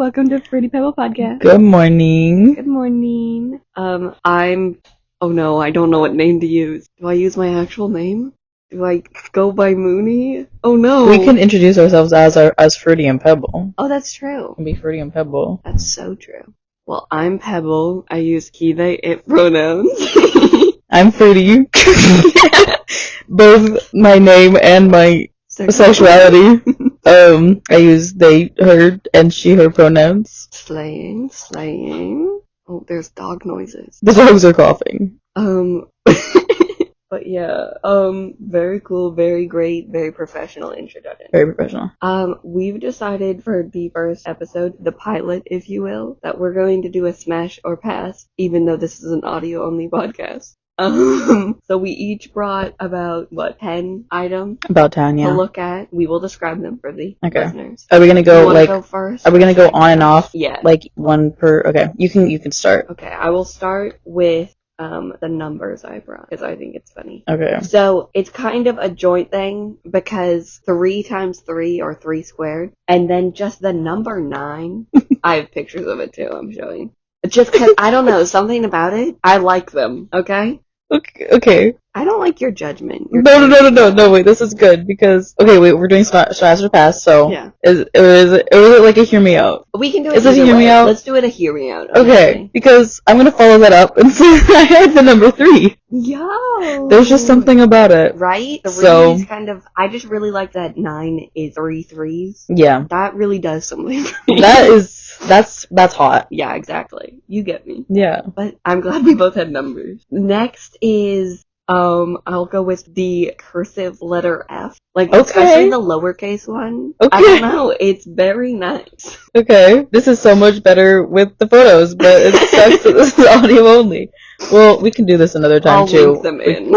welcome to Fruity Pebble Podcast. Good morning. Good morning. Oh no, I don't know what name to use. Do I use my actual name? Do I go by Mooney? Oh no. We can introduce ourselves as Fruity and Pebble. Oh, that's true. Can be Fruity and Pebble. That's so true. Well, I'm Pebble. I use he, they, it pronouns. I'm Fruity. Both my name and my sexuality. I use they, her, and she, her pronouns. Slaying. Oh, there's dog noises. The dogs are coughing. But yeah, very cool, very great, very professional introduction. Very professional. We've decided for the first episode, the pilot, if you will, that we're going to do a smash or pass, even though this is an audio-only podcast. So we each brought about, 10 items? About 10, yeah. To look at. We will describe them for the listeners. Are we gonna go, go first? Are we gonna go on and off? Yeah. Like, one per, okay. You can start. Okay, I will start with the numbers I brought, because I think it's funny. Okay. So, it's kind of a joint thing, because 3 times 3, or 3 squared, and then just the number 9, I have pictures of it too, I'm showing. Just because, I don't know, something about it, I like them, okay? Okay. I don't like your judgment. No, wait, this is good, because, okay, wait, we're doing smash or pass, so, yeah. Is it like a hear me out? We can do it. Is it hear me out? Let's do it a hear me out. Okay, because I'm gonna follow that up and say I had the number 3. Yo! There's just something about it. Right? 3 is kind of, I just really like that 9 is 3 threes. Yeah. That really does something. That's hot. Yeah, exactly. You get me. Yeah. But I'm glad we both had numbers. Next is, I'll go with the cursive letter F. Especially the lowercase one. Okay. I don't know, it's very nice. Okay. This is so much better with the photos, but it sucks that this is audio only. Well, we can do this another time I'll too. Link them in.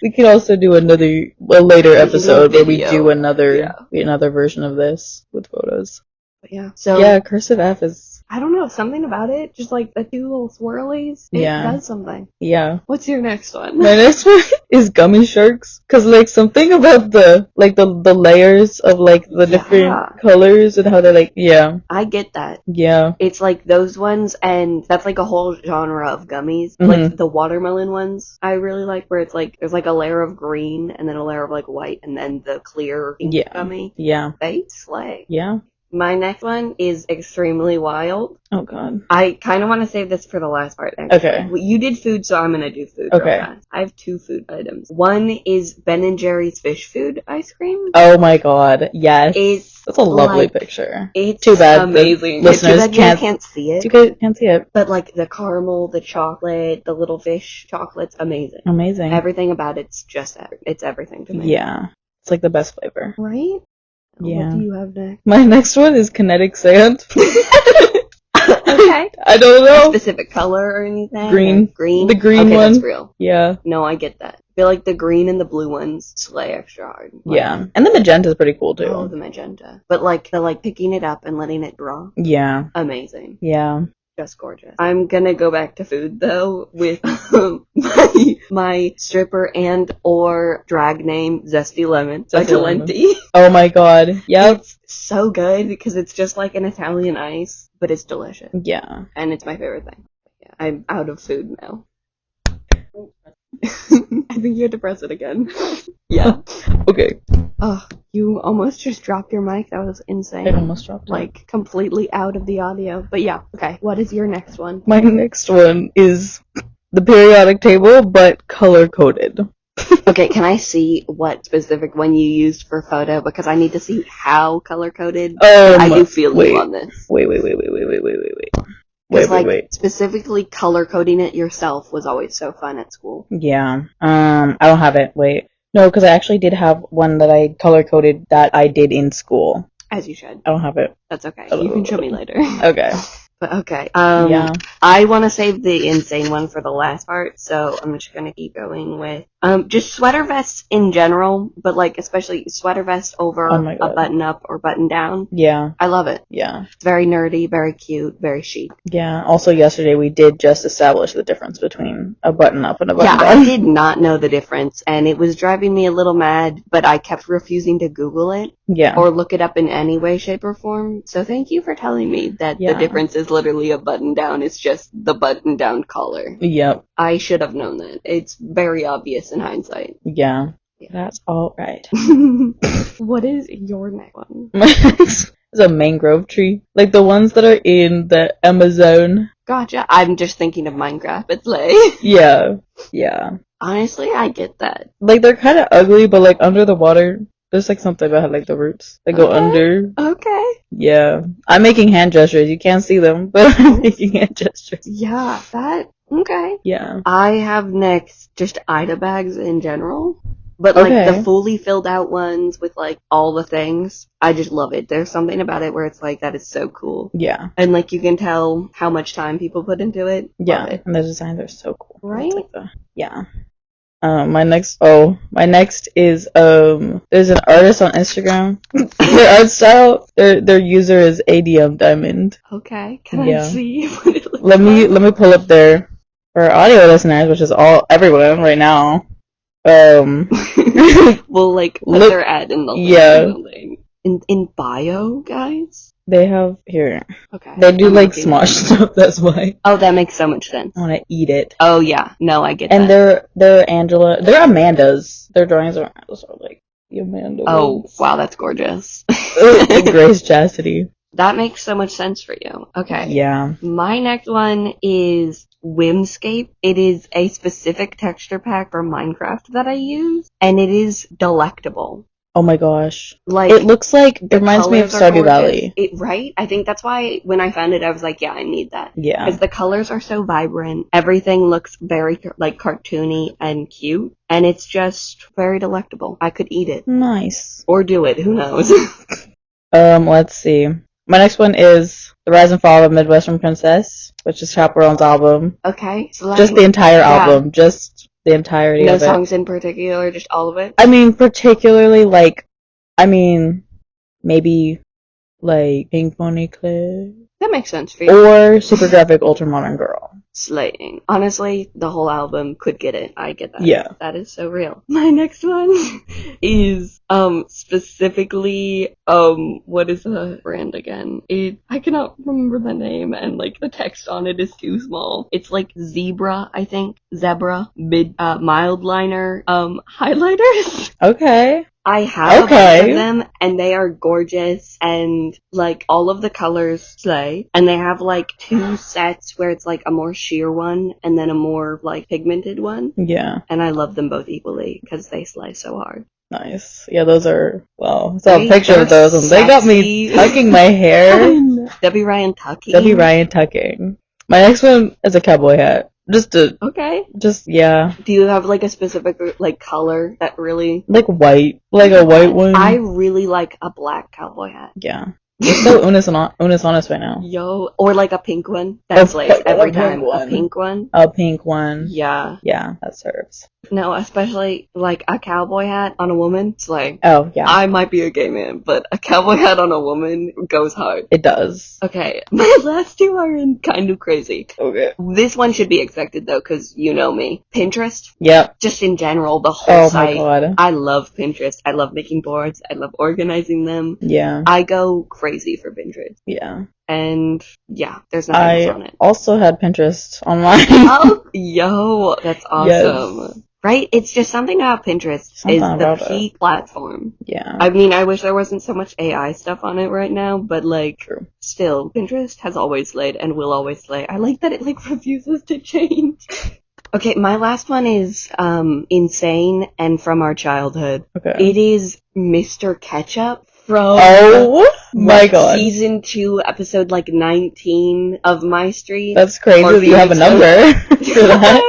We can also do a later episode where we do another version of this with photos. But yeah. So yeah, cursive F is, I don't know, something about it, just like the 2 little swirlies, it does something. Yeah. What's your next one? My next one is gummy sharks, cause something about the layers of the different colors and how they're I get that. Yeah. It's like those ones, and that's like a whole genre of gummies. Mm-hmm. Like the watermelon ones I really like, where it's like, there's like a layer of green, and then a layer of white, and then the clear pink gummy. Yeah. They slay. Yeah. My next one is extremely wild. Oh god. I kind of want to save this for the last part, actually. Okay. Well, you did food, so I'm going to do food real fast. I have 2 food items. One is Ben & Jerry's fish food ice cream. Oh my god, yes. That's a lovely picture. It's too bad amazing. Listeners can't see it. You guys can't see it. But the caramel, the chocolate, the little fish chocolate's amazing. Amazing. Everything about it's just, it's everything to me. Yeah. It's the best flavor. Right? Yeah. What do you have next? My next one is kinetic sand. Okay. I don't know. A specific color or anything? Green. Green? The green one? one. That's real. Yeah. No, I get that. I feel like the green and the blue ones slay extra hard. Yeah. And the magenta's pretty cool too. Oh, the magenta. But the picking it up and letting it draw. Yeah. Amazing. Yeah. Just gorgeous. I'm gonna go back to food though with my stripper and or drag name Zesty Lemon by Talenti. Oh my god. Yep. It's so good because it's just like an Italian ice, but it's delicious. Yeah. And it's my favorite thing. Yeah, I'm out of food now. I think you had to press it again. Yeah. Okay. Oh, you almost just dropped your mic. That was insane. I almost dropped it. Completely out of the audio. But yeah, okay. What is your next one? My next one is the periodic table, but color-coded. Okay, can I see what specific one you used for photo? Because I need to see how color-coded. I do feel you on this. Wait. Wait. Specifically color coding it yourself was always so fun at school. Yeah. I don't have it. Wait. No, because I actually did have one that I color coded that I did in school. As you should. I don't have it. That's okay. You can show me later. Okay. But okay. Yeah. I want to save the insane one for the last part, so I'm just gonna keep going with Just sweater vests in general, but like especially sweater vest over a button up or button down. Yeah. I love it. Yeah. It's very nerdy, very cute, very chic. Yeah. Also, yesterday we did just establish the difference between a button up and a button down. Yeah, I did not know the difference, and it was driving me a little mad, but I kept refusing to Google it. Yeah. Or look it up in any way, shape, or form. So thank you for telling me that the difference is literally a button down. It's just the button down collar. Yep. I should have known that. It's very obvious in hindsight. Yeah. That's all right. What is your next one? It's a mangrove tree. Like the ones that are in the Amazon. Gotcha. I'm just thinking of Minecraft. It's like... Yeah. Yeah. Honestly, I get that. Like they're kind of ugly, but like under the water, there's like something about like the roots that go under. Okay. Yeah. I'm making hand gestures. You can't see them, but I'm making hand gestures. Yeah, that... Okay. Yeah. I have next just Ida bags in general. But, like, the fully filled out ones with, like, all the things, I just love it. There's something about it where it's like, that is so cool. Yeah. And, like, you can tell how much time people put into it. Yeah. And the designs are so cool. Right? Like yeah. My next is, there's an artist on Instagram. Their art style, their user is ADM Diamond. Okay. Can I see what it looks Let me pull up for our audio listeners, which is everyone right now. We'll like put their ad in the link. In bio, guys. They have here. Okay. They do like Smosh stuff. That's why. Oh, that makes so much sense. I want to eat it. Oh yeah, no, I get that. And they're Amanda's. Their drawings are like the Amanda. Oh wow, that's gorgeous. Grace Chastity. That makes so much sense for you. Okay. Yeah. My next one is Whimscape. It is a specific texture pack for Minecraft that I use, and it is delectable. Oh my gosh. Like, it looks like, it reminds me of Stardew Valley. Right? I think that's why when I found it, I was like, yeah, I need that. Yeah. Because the colors are so vibrant. Everything looks very, like, cartoony and cute. And it's just very delectable. I could eat it. Nice. Or do it. Who knows? Let's see. My next one is The Rise and Fall of Midwestern Princess, which is Chaperone's album. Okay. So just the entire album. Just the entirety of it. No songs in particular, just all of it? I mean, particularly, maybe, like, Pink Pony Club. That makes sense for you. Or Super Graphic Ultra Modern Girl. Slaying. Honestly, the whole album could get it. I get that. Yeah. That is so real. My next one is, specifically, what is the brand again? I cannot remember the name, and, like, the text on it is too small. It's, like, Zebra, I think. Mild liner, highlighters. Okay. I have a bunch of them, and they are gorgeous, and, like, all of the colors slay, and they have, like, 2 sets where it's, like, a more sheer one, and then a more, like, pigmented one. Yeah. And I love them both equally, because they slay so hard. Nice. Yeah, those are, I saw a picture of those, and they got me tucking my hair. Debbie Ryan tucking. My next one is a cowboy hat. Okay. Do you have, like, a specific, like, color that really... Like white. Like a white one. I really like a black cowboy hat. Yeah. It's so honest right now. Yo. Or, like, a pink one. That slays every time. A pink one. A pink one. Yeah. Yeah, that serves. No, especially, like, a cowboy hat on a woman. It's like... Oh, yeah. I might be a gay man, but a cowboy hat on a woman goes hard. It does. Okay. My last 2 are kind of crazy. Okay. This one should be expected, though, because you know me. Pinterest. Yep. Just in general, the whole site. Oh, my God. I love Pinterest. I love making boards. I love organizing them. Yeah. I go crazy for Pinterest. Yeah. And, yeah, there's nothing else on it. I also had Pinterest online. Oh, yo, that's awesome. Yes. Right? It's just something about Pinterest is the peak platform. Yeah. I mean, I wish there wasn't so much AI stuff on it right now, but, like, True. Still, Pinterest has always slayed and will always slay. I like that it, like, refuses to change. Okay, my last one is, insane and from our childhood. Okay. It is Mr. Ketchup from... Oh my God. Season 2, episode, like, 19 of My Street. That's crazy that you have a number for that.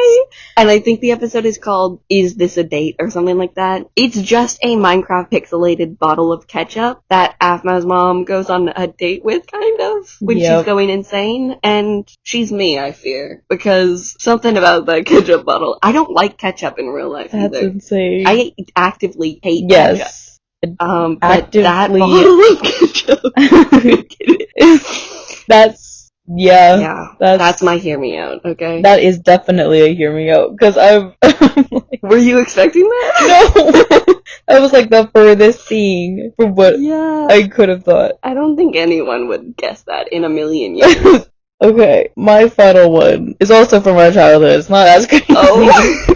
And I think the episode is called "Is This a Date?" or something like that. It's just a Minecraft pixelated bottle of ketchup that Afma's mom goes on a date with, kind of, when she's going insane. And she's me, I fear, because something about that ketchup bottle. I don't like ketchup in real life That's either. insane. I actively hate ketchup. But that Actively. bottle of ketchup. That's my hear me out, okay? That is definitely a hear me out, because I'm like, were you expecting that? No! That was like the furthest thing from what I could have thought. I don't think anyone would guess that in a million years. Okay, my final one is also from our childhood. It's not as crazy. Oh.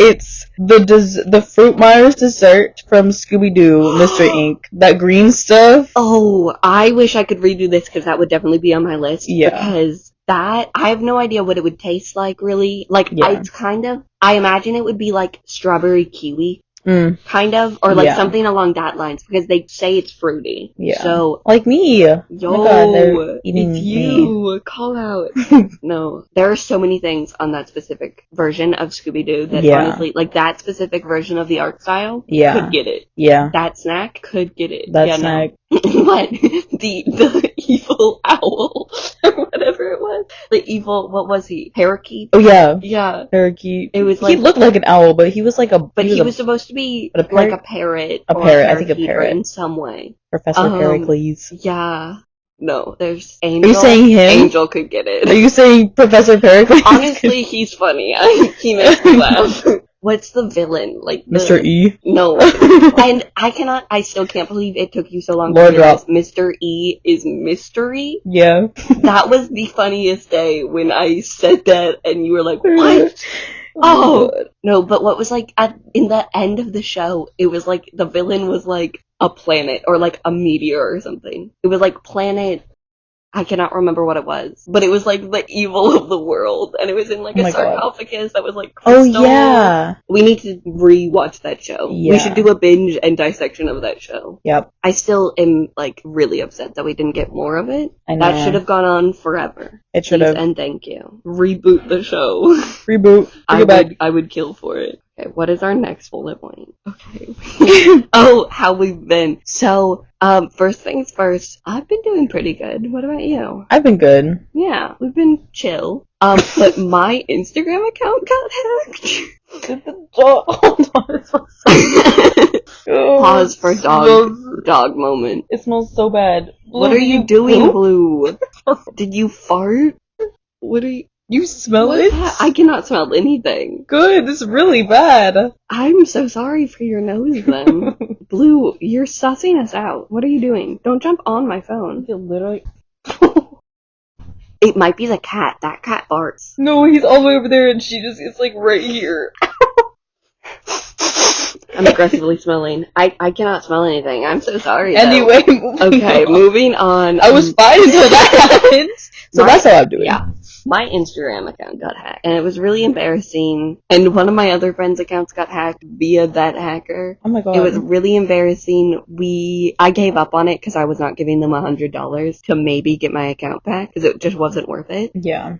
It's the Fruit Myers dessert from Scooby-Doo, Mr. Ink. That green stuff. Oh, I wish I could redo this because that would definitely be on my list. Yeah. Because that, I have no idea what it would taste like, really. Like, it's kind of, I imagine it would be like strawberry kiwi. Kind of, or like something along that lines, because they say it's fruity. Yeah. So, like me. Yo, oh my God, they're eating it's you. me. Call out. No, there are so many things on that specific version of Scooby-Doo that honestly, like that specific version of the art style could get it. Yeah. That snack could get it. That snack. What? The evil owl, or whatever it was. The evil, what was he? Parakeet? Oh yeah. Yeah. Parakeet. It was like, he looked like an owl, but he was like a... But he was supposed to be like a parrot. A parrot, I think a parrot. In some way. Professor Pericles. Yeah. No, there's Angel. Are you saying him? Angel could get it. Are you saying Professor Pericles? Honestly, he's funny. He makes me laugh. What's the villain? Like Mr. E? No. And I still can't believe it took you so long to realize Mr. E is mystery. Yeah. That was the funniest day when I said that and you were like, what? Oh, no, but what was like, in the end of the show, it was like, the villain was like a planet, or like a meteor or something. It was like planet, I cannot remember what it was, but it was like the evil of the world, and it was in like a sarcophagus that was like crystal. Oh yeah. We need to rewatch that show. Yeah. We should do a binge and dissection of that show. Yep. I still am like really upset that we didn't get more of it. I know. That should have gone on forever. It should have. And thank you. Reboot the show. Reboot. I would kill for it. Okay, what is our next bullet point? Okay. Oh, how we've been. So, first things first, I've been doing pretty good. What about you? I've been good. Yeah, we've been chill. But my Instagram account got hacked. Hold on, it smells so Pause for dog moment. It smells so bad. Blue, what are you doing, Blue? Did you fart? What are you... You smell it? I cannot smell anything. Good, it's really bad. I'm so sorry for your nose then. Blue, you're sussing us out. What are you doing? Don't jump on my phone. You're literally... It might be the cat. That cat farts. No, he's all the way over there and it's like right here. I'm aggressively smelling. I cannot smell anything. I'm so sorry. Anyway, moving on. I was fine until that happened. So that's how I'm doing. Yeah. My Instagram account got hacked, and it was really embarrassing. And one of my other friends' accounts got hacked via that hacker. Oh my God. It was really embarrassing. I gave up on it because I was not giving them $100 to maybe get my account back because it just wasn't worth it. Yeah.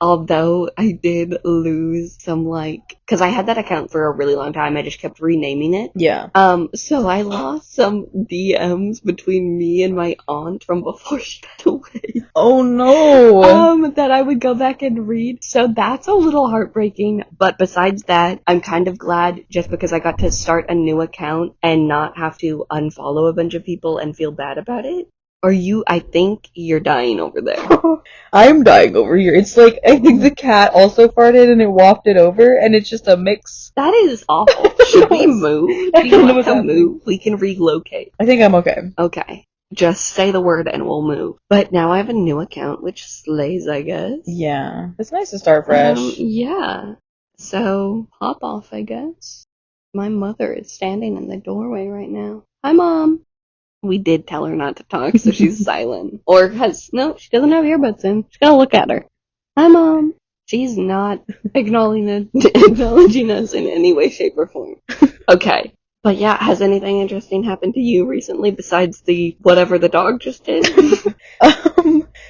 Although I did lose some, because I had that account for a really long time, I just kept renaming it. Yeah. So I lost some DMs between me and my aunt from before she passed away. Oh no! That I would go back and read. So that's a little heartbreaking. But besides that, I'm kind of glad just because I got to start a new account and not have to unfollow a bunch of people and feel bad about it. I think you're dying over there. I'm dying over here. It's like, I think the cat also farted and it wafted over, and it's just a mix. That is awful. Should we move? Do you want to move? We can relocate. I think I'm okay. Okay. Just say the word and we'll move. But now I have a new account, which slays, I guess. Yeah. It's nice to start fresh. Yeah. So, hop off, I guess. My mother is standing in the doorway right now. Hi, Mom. We did tell her not to talk, so she's silent. Or she doesn't have earbuds in. Just gotta look at her. Hi, Mom. She's not acknowledging us in any way, shape, or form. Okay. But yeah, has anything interesting happened to you recently besides whatever the dog just did?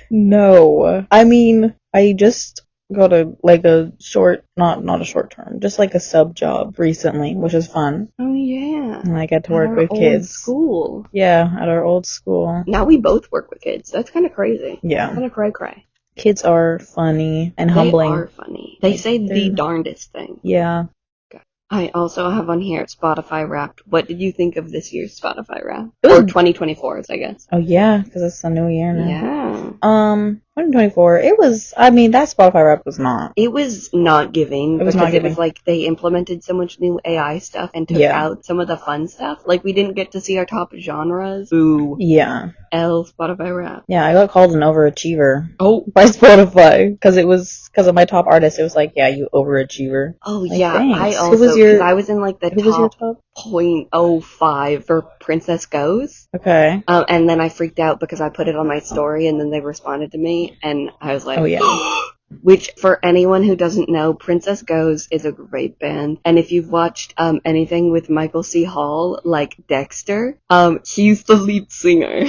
No. I mean, I just go to like a short, not a short term, just like a sub job recently, which is fun. Oh yeah. And I get to At work our with old kids. school. Yeah, at our old school. Now we both work with kids. That's kind of crazy. Yeah. Kind of cray-cray. Kids are funny and humbling. They are funny. They say the darndest thing. Yeah. I also have on here Spotify Wrapped. What did you think of this year's Spotify Wrapped? It was- Or 2024's, I guess. Oh yeah, because it's a new year now. Yeah. 2024. It was. I mean, that Spotify rap was not. It was not giving. It was because not giving. It was like they implemented so much new AI stuff and took out some of the fun stuff. Like we didn't get to see our top genres. Ooh. Yeah. Spotify Wrapped. Yeah, I got called an overachiever. Oh. By Spotify because of my top artist. It was like, yeah, you overachiever. Oh like, yeah. Thanks. I also because I was in like the top 0.05 for Princess Goes. Okay. And then I freaked out because I put it on my story and then they responded to me and I was like, oh yeah. Which, for anyone who doesn't know, Princess Goes is a great band. And if you've watched anything with Michael C. Hall, like Dexter, he's the lead singer.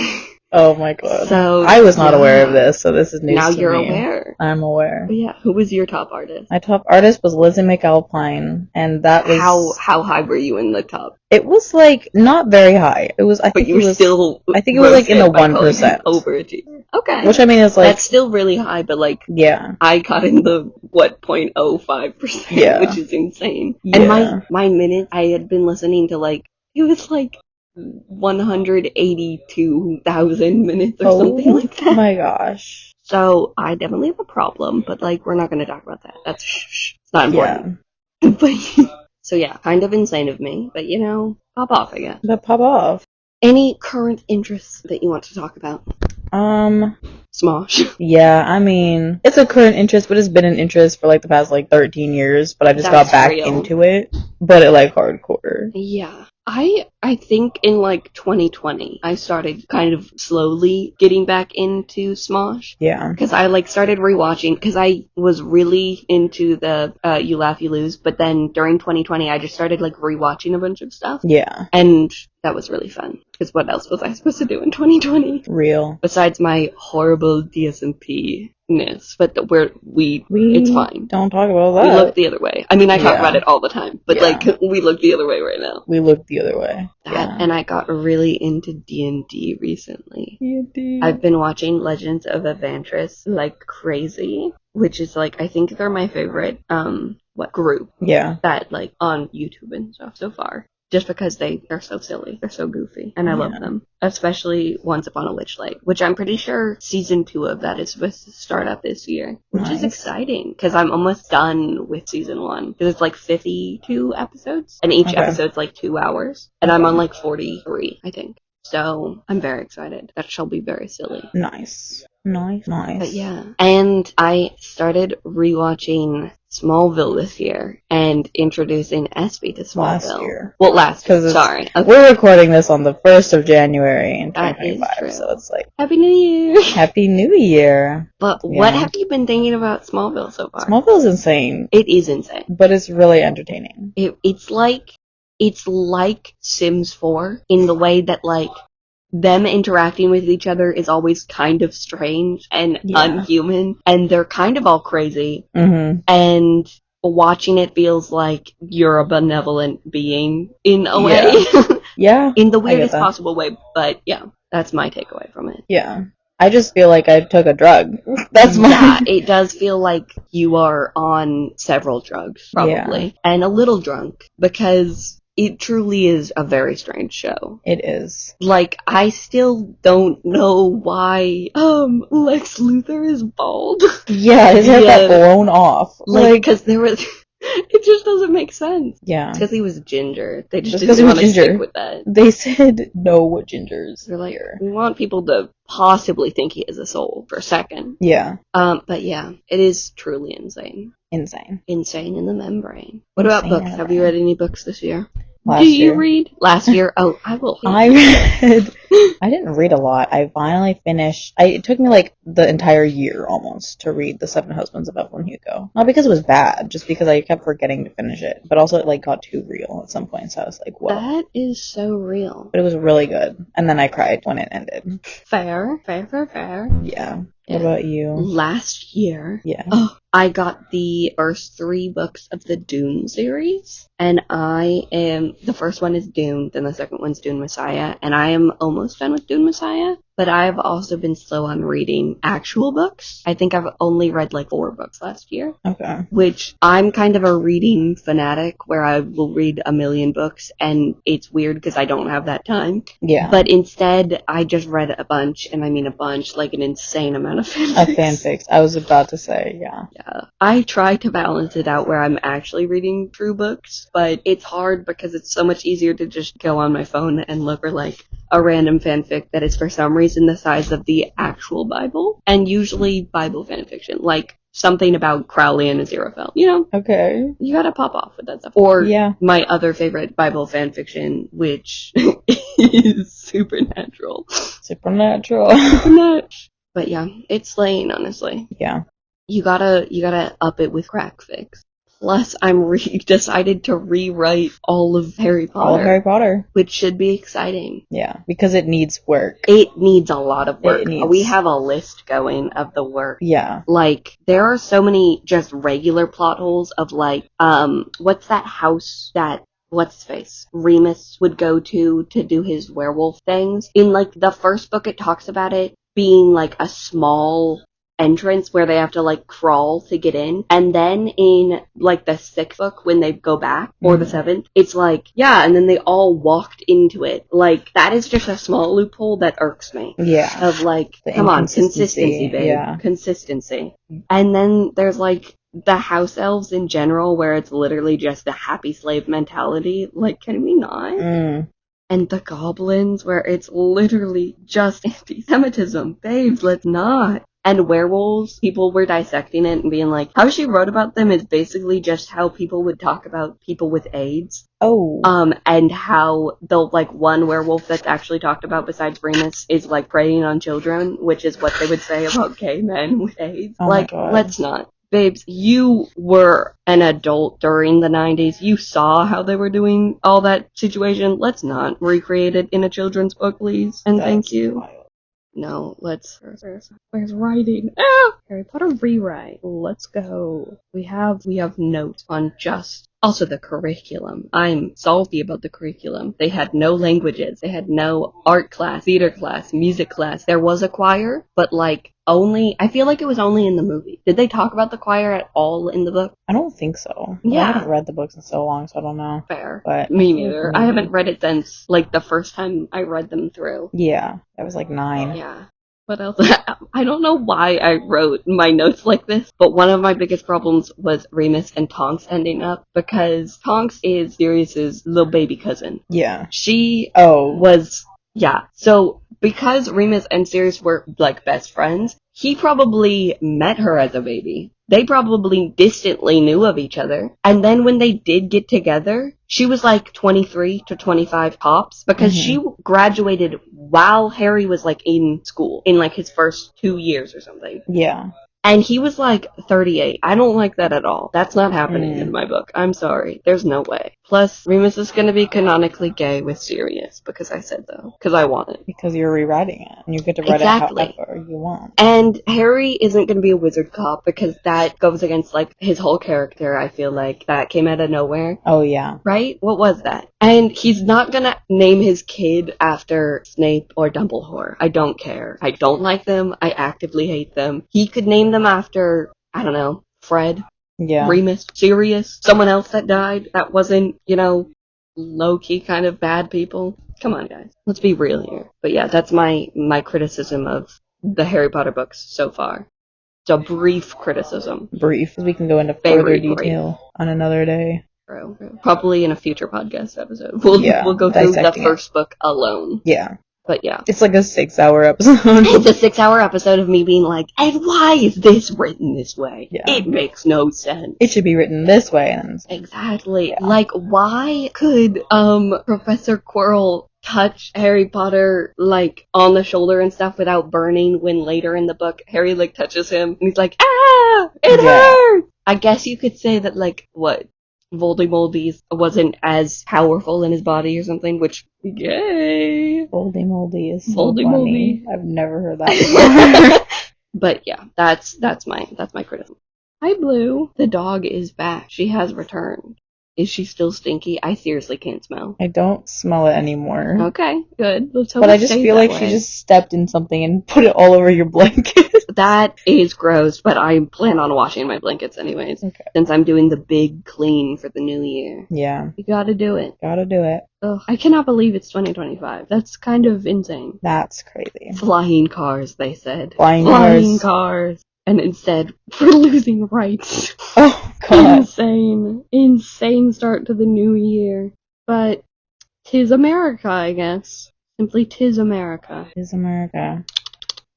Oh my god. So I was not aware of this, so this is news now to you're me. aware. I'm aware. But yeah, who was your top artist? My top artist was Lizzie McAlpine, and that was... How high were you in the top? It was like, not very high. It was, I think it was like in the 1%. Overachieving. Okay. Which I mean is like... That's still really high, but like... Yeah. I got in the, 0.05%, yeah. which is insane. Yeah. And my minutes, I had been listening to like, it was like 182,000 minutes or something like that. Oh my gosh. So I definitely have a problem, but like we're not going to talk about that. That's it's not important. Yeah. But so yeah, kind of insane of me, but you know, pop off, I guess. But pop off. Any current interests that you want to talk about? Smosh. Yeah, I mean, it's a current interest, but it's been an interest for like the past like 13 years, but I just got back into it, but it like hardcore. Yeah. I think in like 2020, I started kind of slowly getting back into Smosh. Yeah. Because I like started rewatching, because I was really into the You Laugh, You Lose, but then during 2020, I just started like rewatching a bunch of stuff. Yeah. And that was really fun. Because what else was I supposed to do in 2020? Real. Besides my horrible DSMP-ness. But it's fine. Don't talk about that. We look the other way. I mean, I talk about it all the time, but like, we look the other way right now. We look the other way. And I got really into D&D recently. D&D. I've been watching Legends of Evantris like crazy, which is like, I think they're my favorite, group. Yeah. That, like, on YouTube and stuff so far. Just because they're so silly. They're so goofy. And I love them. Especially Once Upon a Witch Lake, which I'm pretty sure season 2 of that is supposed to start up this year. Which is exciting, because I'm almost done with season 1. Because it's like 52 episodes, and each episode's like 2 hours. And I'm on like 43, I think. So I'm very excited. That shall be very silly. Nice. But yeah. And I started rewatching Smallville this year and introducing Espy to Smallville. Last year. Well, last year. Sorry. Okay. We're recording this on the 1st of January in 2025, so it's like... Happy New Year! Happy New Year! But what have you been thinking about Smallville so far? Smallville's insane. It is insane. But it's really entertaining. It's like Sims 4 in the way that, like, them interacting with each other is always kind of strange and unhuman, and they're kind of all crazy, and watching it feels like you're a benevolent being in a way. Yeah. In the weirdest possible way, but yeah, that's my takeaway from it. Yeah. I just feel like I took a drug. That's my... Yeah, it does feel like you are on several drugs, probably, and a little drunk, because... it truly is a very strange show. It is. Like, I still don't know why, Lex Luthor is bald. Yeah, his hair got blown off. Like, because there was... it just doesn't make sense. Yeah. It's because he was ginger. They just didn't want to stick with that. They said, no gingers. They're like, we want people to possibly think he has a soul for a second. Yeah. But yeah, it is truly insane. Insane in the membrane. What about books? Have you read any books this year? Last year. You read? Last year? Oh, I will. I didn't read a lot. I finally finished. It took me like the entire year almost to read The Seven Husbands of Evelyn Hugo. Not because it was bad, just because I kept forgetting to finish it. But also it like got too real at some point, so I was like, whoa. That is so real. But it was really good. And then I cried when it ended. Fair. Yeah. What about you? Last year. Yeah. Oh, I got the first 3 books of the Dune series, and the first one is Dune, then the second one's Dune Messiah, and I am almost done with Dune Messiah, but I've also been slow on reading actual books. I think I've only read like 4 books last year. Okay. Which I'm kind of a reading fanatic where I will read a million books, and it's weird because I don't have that time. Yeah. But instead, I just read a bunch, and I mean a bunch, like an insane amount of fanfics. Fanfics. I was about to say, yeah. Yeah. I try to balance it out where I'm actually reading true books, but it's hard because it's so much easier to just go on my phone and look for like a random fanfic that is for some reason the size of the actual Bible, and usually Bible fanfiction, like something about Crowley and Aziraphale, you know? Okay. You gotta pop off with that stuff. Or Yeah. my other favorite Bible fanfiction, which is Supernatural. Supernatural. But yeah, it's slaying, honestly. Yeah. You gotta up it with crack fix. Plus, I'm decided to rewrite all of Harry Potter. All of Harry Potter. Which should be exciting. Yeah, because it needs work. It needs a lot of work. We have a list going of the work. Yeah. Like, there are so many just regular plot holes of like, what's that house that what's his face? Remus would go to do his werewolf things. In like the first book, it talks about it being like a small entrance where they have to like crawl to get in, and then in like the 6th book when they go back, or the 7th, it's like, yeah, and then they all walked into it. Like, that is just a small loophole that irks me. Yeah. Of like, The come on, consistency, babe. Yeah. Consistency. And then there's like the house elves in general where it's literally just the happy slave mentality. Like, can we not? And the goblins where it's literally just anti-Semitism. Babes, let's not. And werewolves, people were dissecting it and being like, how she wrote about them is basically just how people would talk about people with AIDS. Oh. And how the, like, one werewolf that's actually talked about besides Remus is, like, preying on children, which is what they would say about gay men with AIDS. Oh like, my God. Let's not. Babes, you were an adult during the 90s. You saw how they were doing all that situation. Let's not recreate it in a children's book, please. And thank you. Wild. No, where's writing? Ah! Harry Potter rewrite. Let's go. We have notes on just also the curriculum. I'm salty about the curriculum. They had no languages. They had no art class, theater class, music class. There was a choir, but like I feel like it was only in the movie. Did they talk about the choir at all in the book? I don't think so. Yeah. I haven't read the books in so long, so I don't know. Fair. But me neither. I haven't read it since like the first time I read them through. Yeah. I was like 9. Yeah. What else? I don't know why I wrote my notes like this, but one of my biggest problems was Remus and Tonks ending up, because Tonks is Sirius's little baby cousin. Yeah. She was... Yeah. So, because Remus and Sirius were, like, best friends, he probably met her as a baby. They probably distantly knew of each other. And then when they did get together, she was like 23 to 25 tops, because she graduated while Harry was like in school, in like his first 2 years or something. Yeah. And he was like 38. I don't like that at all. That's not happening in my book. I'm sorry. There's no way. Plus, Remus is going to be canonically gay with Sirius, because I said so. Because I want it. Because you're rewriting it, and you get to write it however you want. And Harry isn't going to be a wizard cop, because that goes against, like, his whole character, I feel like. That came out of nowhere. Oh, yeah. Right? What was that? And he's not going to name his kid after Snape or Dumbledore. I don't care. I don't like them. I actively hate them. He could name them after, I don't know, Fred. Yeah. Remus, Sirius, someone else that died that wasn't, low-key kind of bad people. Come on, guys. Let's be real here. But yeah, that's my criticism of the Harry Potter books so far. It's a brief criticism. Brief. We can go into further detail on another day. True. Probably in a future podcast episode. We'll go through the first book alone. Yeah. But yeah. It's like a 6-hour episode. It's a 6-hour episode of me being like, and why is this written this way? Yeah. It makes no sense. It should be written this way. Exactly. Yeah. Like, why could Professor Quirrell touch Harry Potter, like, on the shoulder and stuff without burning, when later in the book, Harry, like, touches him, and he's like, ah! It hurts! I guess you could say that, like, what? Voldemoldies wasn't as powerful in his body or something, which, yay! Voldemoldy is so funny. I've never heard that before. But yeah, that's my criticism. Hi, Blue. The dog is back. She has returned. Is she still stinky? I seriously can't smell. I don't smell it anymore. Okay, good. Let's hope But it I just stays feel that like she way. just stepped in something and put it all over your blanket. That is gross, but I plan on washing my blankets anyways. Okay. Since I'm doing the big clean for the new year. Yeah. You gotta do it. Gotta do it. Ugh, I cannot believe it's 2025. That's kind of insane. That's crazy. Flying cars, they said. Flying cars. And instead, we're losing rights. Oh, God. Insane start to the new year. But 'tis America, I guess. Simply 'tis America. Is America.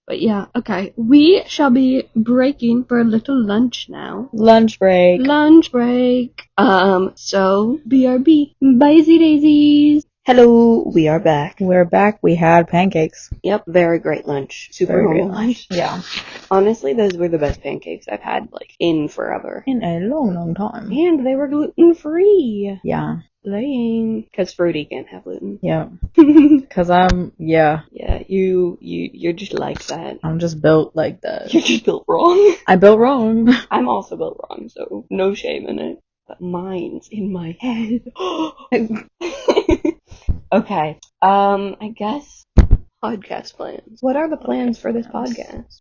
But yeah, okay. We shall be breaking for a little lunch now. Lunch break. Lunch break. So, BRB. Bye, daisies. Hello, we are back. We're back. We had pancakes. Yep, very great lunch. Super Very normal great lunch. Yeah. Honestly, those were the best pancakes I've had, in forever. In a long, long time. And they were gluten-free. Yeah. Lame. Because Fruity can't have gluten. Yeah. Cause Yeah, you're just like that. I'm just built like that. You're just built wrong. I built wrong. I'm also built wrong, so no shame in it. But mine's in my head. Okay. I guess podcast plans. What are the plans for this podcast?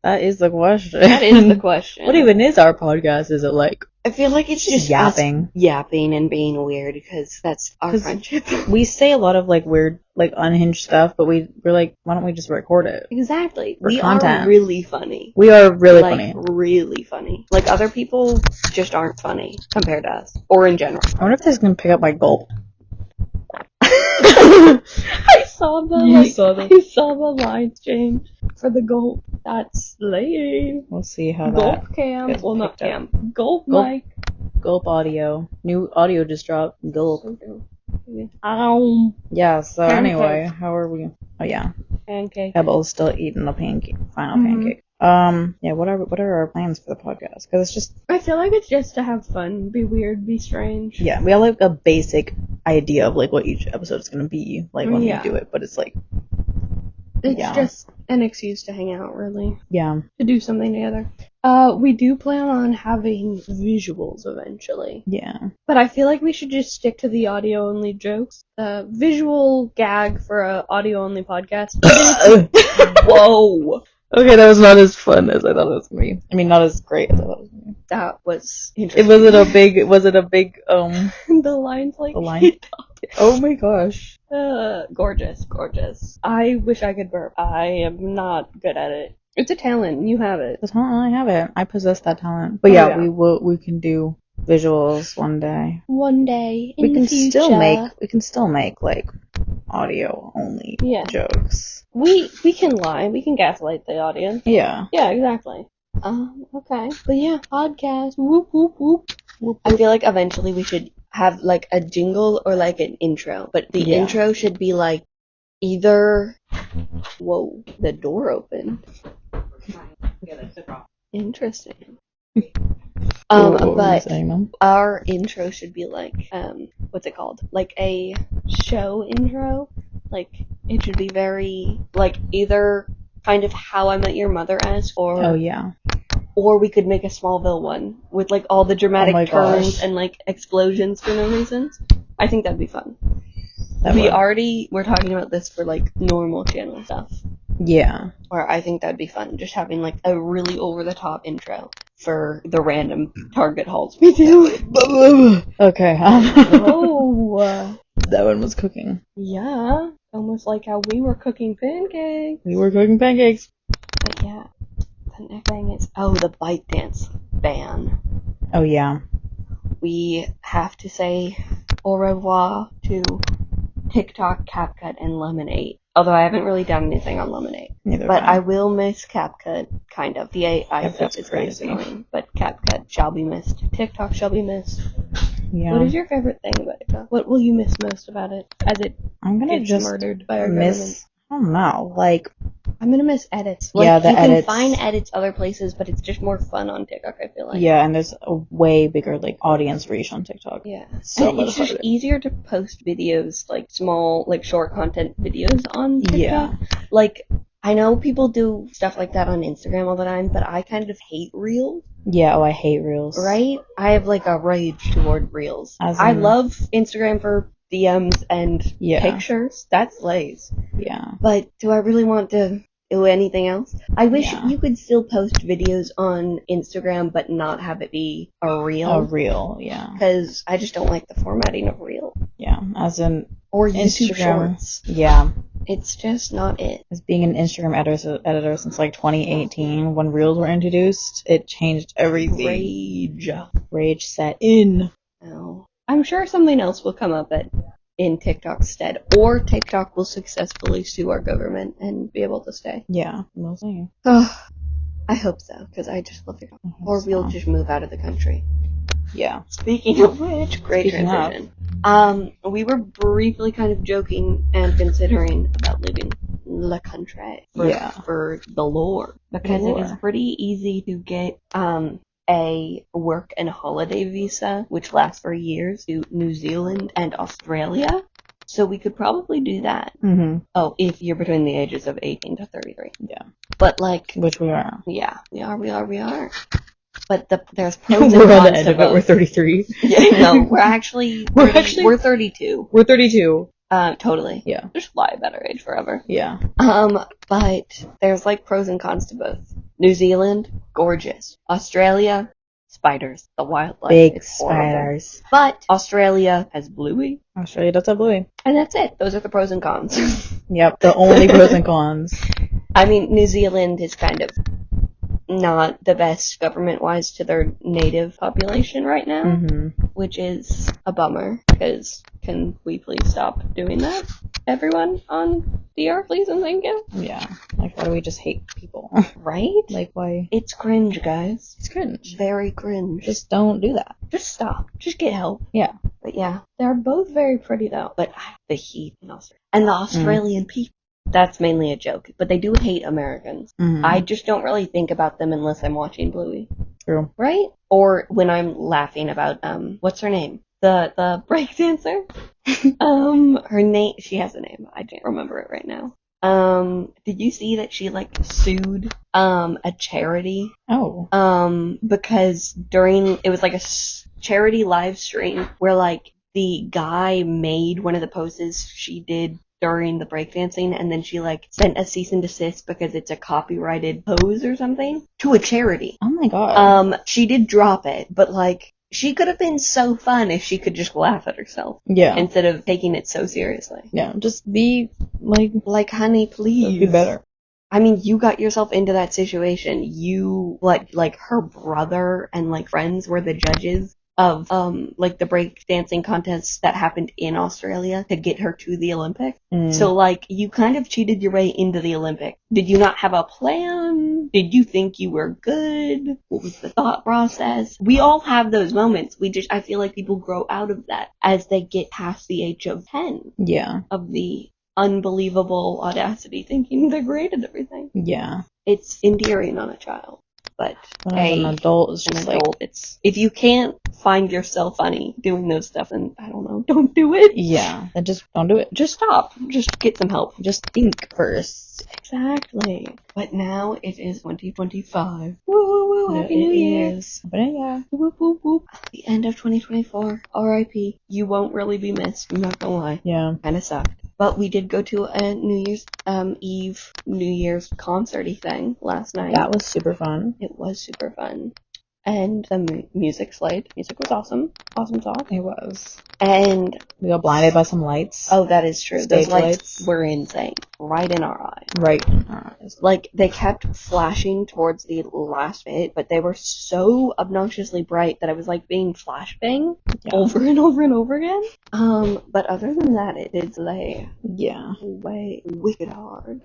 That is the question. That is the question. What even is our podcast? Is it like I feel like it's just yapping. us yapping and being weird because that's our friendship. We say a lot of weird, unhinged stuff, but we're like, why don't we just record it? Exactly. For We content. are really funny. We are really funny. Really funny. Other people just aren't funny compared to us. Or in general. I wonder if this can pick up my gulp. I saw the You saw that? I saw the lines change for the gulp. That's lame. We'll see how Gulp that cam. gets Well, not picked up. cam. Gulp Gulp. mic. Gulp audio. New audio just dropped. Gulp. Ow. Yeah, so Pancake. anyway, how are we? Oh yeah. Pancake. Pebble's still eating the final Mhm. pancake. Yeah, what are our plans for the podcast? Because it's just, I feel like it's just to have fun, be weird, be strange. yeah, we have a basic idea of what each episode is gonna be when Yeah. we do it, but it's It's yeah. just an excuse to hang out, really. Yeah. To do something together. We do plan on having visuals eventually. Yeah. But I feel like we should just stick to the audio-only jokes. Visual gag for a audio-only podcast. Whoa! Okay, that was not as fun as I thought it was gonna be. I mean, not as great as I thought it was gonna be. That was It interesting. was it a big The lines the line? Oh my gosh. Gorgeous. I wish I could burp. I am not good at it. It's a talent. You have it. The talent, I have it. I possess that talent. But Oh, yeah, yeah. we can do visuals one day. One day in We can the future. still make audio only Yeah. jokes. We can lie. We can gaslight the audience. Yeah. Yeah, exactly. Okay. But yeah, podcast. Whoop, whoop, whoop. I feel like eventually we should have a jingle or an intro. But the Yeah. intro should be either... Whoa, the door opened. Interesting. What were you But saying, Mom? our intro should be what's it called? A show intro. It should be very, either kind of How I Met Your Mother-esque, Oh yeah. or we could make a Smallville one with all the Oh my dramatic turns gosh. and explosions for no reasons. I think that'd be fun. That would. We're talking about this for normal channel stuff. Yeah. Or I think that'd be fun, just having a really over the top intro for the random Target hauls we do. Okay. Oh, That one was cooking. yeah, almost like how we were cooking pancakes. We were cooking pancakes. But yeah, the next thing is the ByteDance ban. Oh yeah. We have to say au revoir to TikTok, CapCut, and Lemonade. Although I haven't really done anything on Lemonade. Neither But have I will miss CapCut, kind of. The AI stuff CapCut's is kind of crazy. annoying. But CapCut shall be missed. TikTok shall be missed. Yeah. What is your favorite thing about TikTok? What will you miss most about it as it I'm gonna gets just murdered by our government? miss. I don't know. I'm gonna miss edits. Yeah, the you edits. can find edits other places, but it's just more fun on TikTok, I feel like. Yeah, and there's a way bigger audience reach on TikTok. Yeah. So And much it's just harder. easier to post videos, small, short content videos on TikTok. Yeah. I know people do stuff like that on Instagram all the time, but I kind of hate reels. Yeah, I hate reels. Right? I have like a rage toward reels. As I in- love Instagram for DMs and Yeah. pictures. That's slays. Yeah. But do I really want to do anything else? I wish Yeah. you could still post videos on Instagram but not have it be a reel. A reel, yeah. Because I just don't like the formatting of reel. Yeah, as in Or YouTube Instagram. Shorts. Yeah. It's just not it. As being an Instagram editor since like 2018, when reels were introduced, it changed everything. Rage set in. No. I'm sure something else will come up in TikTok's stead, or TikTok will successfully sue our government and be able to stay. Yeah, we'll see. Oh, I hope so, because I just love TikTok. Or So. we'll just move out of the country. Yeah. Speaking of which, great transition. We were briefly kind of joking and considering about leaving the country for the Lord, because it is pretty easy to get a work and holiday visa, which lasts for years, to New Zealand and Australia. So we could probably do that. Mm-hmm. Oh, if you're between the ages of 18 to 33. Yeah. But like, which we are. Yeah, we are. But there's pros and we're cons on the end to of it. both. We're 33. Yeah, no, we're 32. We're 32. Totally. Yeah. Just fly a better age forever. Yeah. But there's like pros and cons to both. New Zealand, gorgeous. Australia, spiders. The wildlife Big is horrible. spiders. But Australia has bluey. Australia does have bluey. And that's it. Those are the pros and cons. Yep, the only pros and cons. I mean, New Zealand is kind of not the best government-wise to their native population right now, which is a bummer, because can we please stop doing that? Everyone on the earth, please and thank you. Yeah, like why do we just hate people? Right? Like why? It's cringe, guys. It's cringe. Very cringe. Just don't do that. Just stop. Just get help. Yeah. But yeah, they're both very pretty though. But the heat in Australia. And the Australian people. That's mainly a joke, but they do hate Americans. I just don't really think about them unless I'm watching Bluey. True. Right? Or when I'm laughing about, what's her name? The break dancer? Her name, she has a name. I can't remember it right now. Did you see that she, like, sued, a charity? Oh. Because it was like a charity live stream where, like, the guy made one of the poses she did during the breakdancing, and then she like sent a cease and desist because it's a copyrighted pose or something to a charity. Oh my god. She did drop it, but like she could have been so fun if she could just laugh at herself. Yeah. Instead of taking it so seriously. Yeah. Just be like honey, please. Be better. I mean, you got yourself into that situation. You like her brother and like friends were the judges of like the break dancing contests that happened in Australia to get her to the Olympics. So like you kind of cheated your way into the Olympics. Did you not have a plan? Did you think you were good? What was the thought process? We all have those moments. I feel like people grow out of that as they get past the age of 10. Yeah. Of the unbelievable audacity thinking they're great at everything. Yeah. It's endearing on a child. But as an adult, it's just like it's if you can't find yourself funny doing those stuff, then I don't know, don't do it. Yeah, then just don't do it. Just stop. Just get some help. Just think first. Exactly. But now it is 2025. Woo woo woo! Happy New Year! Happy New Year! Whoop whoop whoop! The end of 2024. R.I.P. You won't really be missed. I'm not gonna lie. Yeah. Kinda sucked. But we did go to a New Year's Eve, New Year's concert-y thing last night. That was super fun. It was super fun. And the music slayed. Music was awesome. Awesome song. It was. And we got blinded by some lights. Oh, that is true. Stage Those lights were insane. Right in our eyes. Right in our eyes. Like, they kept flashing towards the last bit, but they were so obnoxiously bright that I was like being flashbang over and over and over again. But other than that, it did slay. Yeah. Way wicked hard.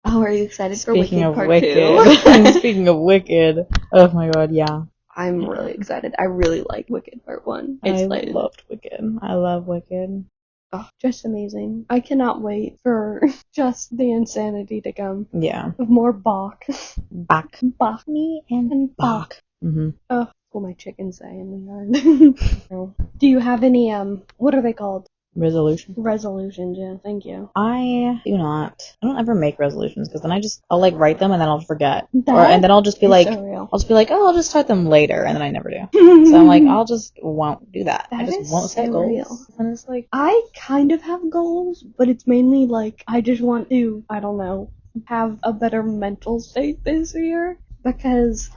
Oh, are you excited for Wicked Part 2? Speaking of Wicked, oh my god, yeah. I'm really excited. I really like Wicked Part 1. I loved Wicked. I love Wicked. Oh, just amazing. I cannot wait for just the insanity to come. Yeah. Of more Bach. Bach. Bach. Me and Bach. Mm-hmm. Oh, what my chickens say in the yard. Do you have any, what are they called? Resolutions, yeah. Thank you. I do not. I don't ever make resolutions because then I'll like write them and then I'll forget. That And then I'll just be is like, so real. oh, I'll just start them later, and then I never do. So I'm like, I'll just won't do that. I That just is won't set so goals. real. And it's like, I kind of have goals, but it's mainly like I just want to, I don't know, have a better mental state this year because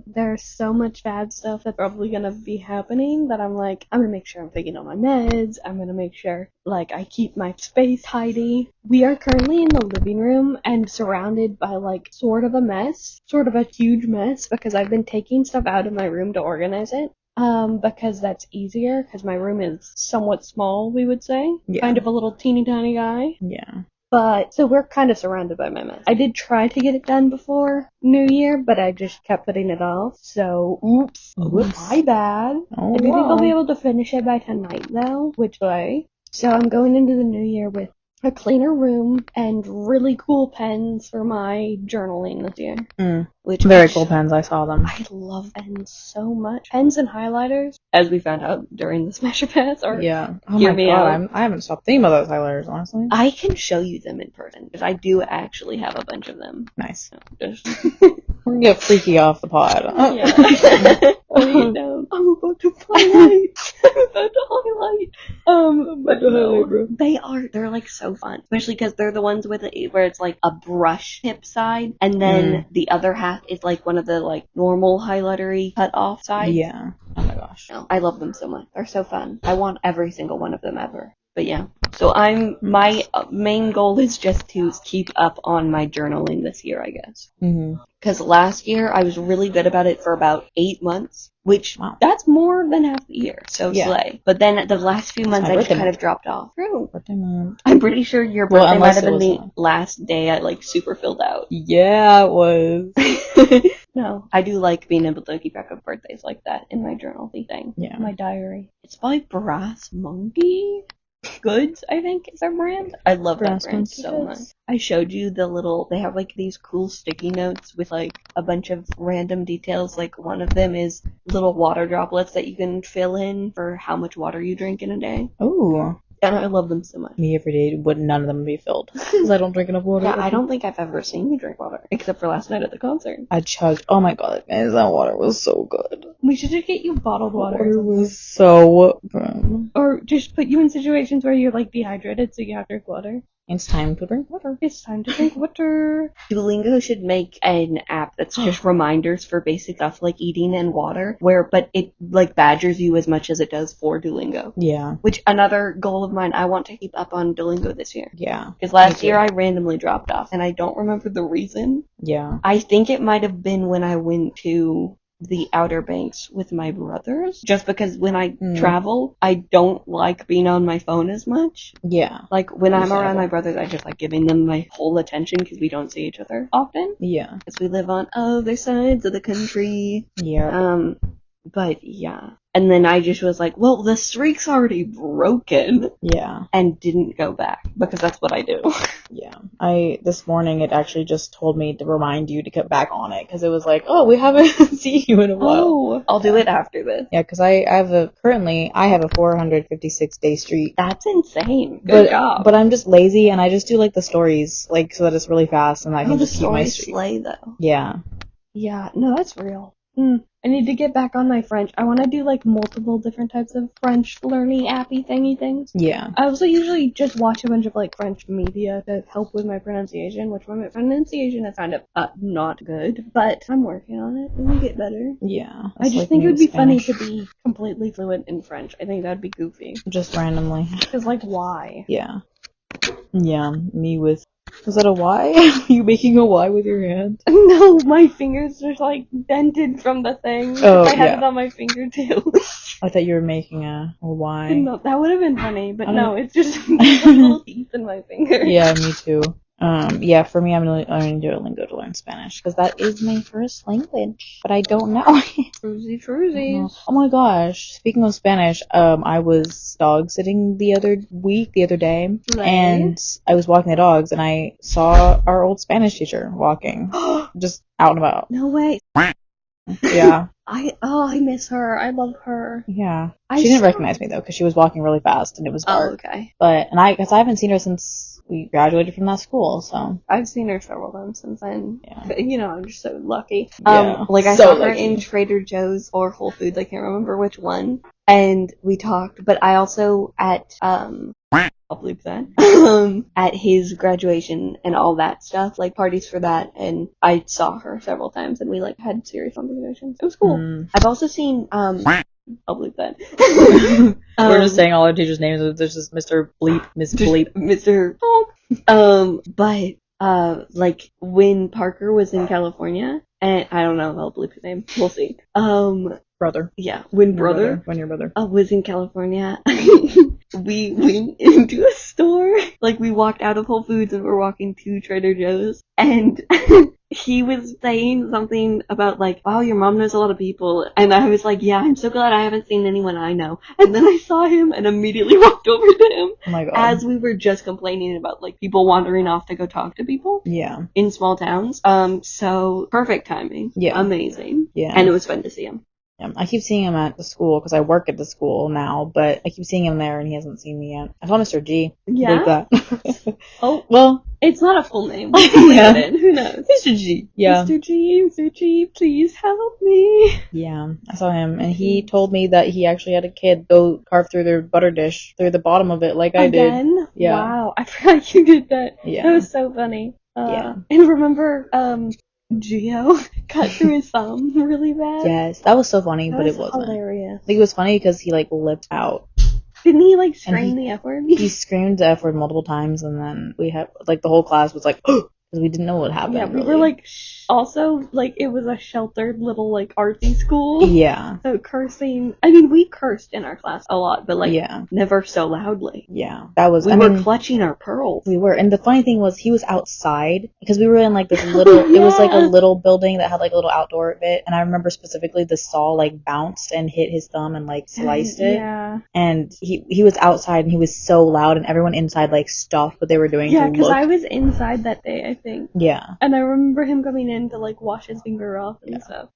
there's so much bad stuff that's probably gonna be happening that I'm like, I'm gonna make sure I'm taking all my meds, I'm gonna make sure like I keep my space tidy. We are currently in the living room and surrounded by like sort of a huge mess because I've been taking stuff out of my room to organize it. Because that's easier, because my room is somewhat small, we would say. Yeah. Kind of a little teeny tiny guy. yeah. But, so we're kind of surrounded by my mess. I did try to get it done before New Year, but I just kept putting it off, so, oops. My bad. Oh, I do think wow. I'll be able to finish it by tonight, though, which way. So I'm going into the New Year with a cleaner room and really cool pens for my journaling this year. Which Very cool pens, I saw them. I love pens so much. Pens and highlighters, as we found out during the Smasher Pass, or Yeah. Oh hear my me god, out. I haven't stopped thinking about those highlighters, honestly. I can show you them in person, because I do actually have a bunch of them. Nice. Just We're gonna get freaky off the pod. yeah. Wait, no. I'm about to highlight. I'm about to highlight. But no, bro. they're like so fun, especially because they're the ones with it where it's like a brush tip side, and then the other half is like one of the like normal highlightery cut off sides. Yeah. Oh my gosh. No, I love them so much. They're so fun. I want every single one of them ever. But yeah. So my main goal is just to keep up on my journaling this year, I guess. Because last year I was really good about it for about 8 months, which that's more than half the year. So slay. But then the last few months I just kind of dropped off. True. I'm pretty sure your birthday might have been the last day I like super filled out. Yeah, it was. No, I do like being able to keep track of birthdays like that in my journal thing. Yeah. My diary. It's by Brass Monkey Goods, I think is their brand. I love that brand so much. I showed you they have like these cool sticky notes with like a bunch of random details. Like one of them is little water droplets that you can fill in for how much water you drink in a day. Ooh. And I love them so much. Me every day, would none of them be filled? Because I don't drink enough water. Yeah, I don't think I've ever seen you drink water, except for last night at the concert. I chugged. Oh my god, guys, that water was so good. We should just get you bottled water. Water was so good. Or just put you in situations where you're like dehydrated, so you have to drink water. It's time to drink water. It's time to drink water. Duolingo should make an app that's just reminders for basic stuff like eating and water, but it like badgers you as much as it does for Duolingo. Yeah. Which another goal of mine, I want to keep up on Duolingo this year. Yeah. Because last year I randomly dropped off, and I don't remember the reason. Yeah. I think it might have been when I went to the Outer Banks with my brothers, just because when I travel, I don't like being on my phone as much. Yeah. Like, when I'm around my brothers, I just like giving them my whole attention because we don't see each other often. Yeah. Because we live on other sides of the country. Yeah. But yeah. And then I just was like, well, the streak's already broken. Yeah. And didn't go back, because that's what I do. Yeah. This morning it actually just told me to remind you to get back on it, because it was like, oh, we haven't seen you in a while. Oh, I'll do it after this. Yeah, because I have a 456 day streak. That's insane. Good job. But I'm just lazy, and I just do like the stories, like, so that it's really fast, and I can just keep my streak. Slay, though. Yeah. Yeah, no, that's real. I need to get back on my French. I want to do like multiple different types of French learning appy thingy things. Yeah. I also usually just watch a bunch of like French media to help with my pronunciation, which my pronunciation is kind of not good, but I'm working on it. It will get better. Yeah. I just think it would be funny to be completely fluent in French. I think that would be goofy. Just randomly. Because like, why? Yeah. Yeah, me with... Was that a Y? Are you making a Y with your hand? No, my fingers just like dented from the thing. Oh, I had it on my finger too. I thought you were making a Y. No, that would have been funny, but no, it's just little teeth in my finger. Yeah, me too. Yeah, for me, I'm learning Duolingo to learn Spanish, because that is my first language, but I don't know. Truesies. Oh my gosh, speaking of Spanish, I was dog sitting the other day, and I was walking the dogs, and I saw our old Spanish teacher walking, just out and about. No way. Yeah. I miss her. I love her. Yeah. She didn't recognize me though, because she was walking really fast and it was dark. Oh, okay. Because I haven't seen her since we graduated from that school, so. I've seen her several times since then. Yeah. You know, I'm just so lucky. Yeah. I So saw her lucky. in Trader Joe's or Whole Foods. I can't remember which one. And we talked, but I also at I'll bleep that. At his graduation and all that stuff, like parties for that, and I saw her several times, and we like had serious conversations. It was cool. I've also seen I'll bleep that. We're just saying all our teachers' names. There's just Mr. Bleep, Miss Bleep, Mr. But like when Parker was in California, and I don't know if I'll bleep his name. We'll see. brother. Yeah, when brother When your brother. was in California, we went into a store. Like, we walked out of Whole Foods and we're walking to Trader Joe's, and he was saying something about, like, wow, your mom knows a lot of people, and I was like, yeah, I'm so glad I haven't seen anyone I know. And then I saw him and immediately walked over to him. Oh my god. As we were just complaining about, like, people wandering off to go talk to people. Yeah. In small towns. So, perfect timing. Yeah. Amazing. Yeah. And it was fun to see him. Yeah, I keep seeing him at the school because I work at the school now, but I keep seeing him there and he hasn't seen me yet. I saw Mr. G. Yeah? Like that. Oh, well, it's not a full name. Yeah. Who knows? Mr. G. Yeah. Mr. G, please help me. Yeah, I saw him and he told me that he actually had a kid go carve through their butter dish through the bottom of it like I did. Again? Yeah. Wow, I forgot you did that. Yeah. That was so funny. Yeah. And remember, Gio cut through his thumb really bad? Yes, that was so funny, That but was it wasn't. hilarious. I think it was funny because he like lipped out. Didn't he like scream the F word? He screamed the F word multiple times and then we had, like the whole class was like, because we didn't know what happened. Yeah, we really. were like, also, like, it was a sheltered little, like, artsy school. Yeah. So cursing, I mean, we cursed in our class a lot, but, like, yeah. never so loudly. Yeah. That was, We were clutching our pearls. We were. And the funny thing was he was outside because we were in like this little, yeah. It was like a little building that had like a little outdoor bit. And I remember specifically the saw like bounced and hit his thumb and like sliced it. Yeah. And he was outside and he was so loud and everyone inside like stopped what they were doing Yeah, to because look. I was inside that day, I think. Yeah. And I remember him coming in to like wash his finger off and stuff.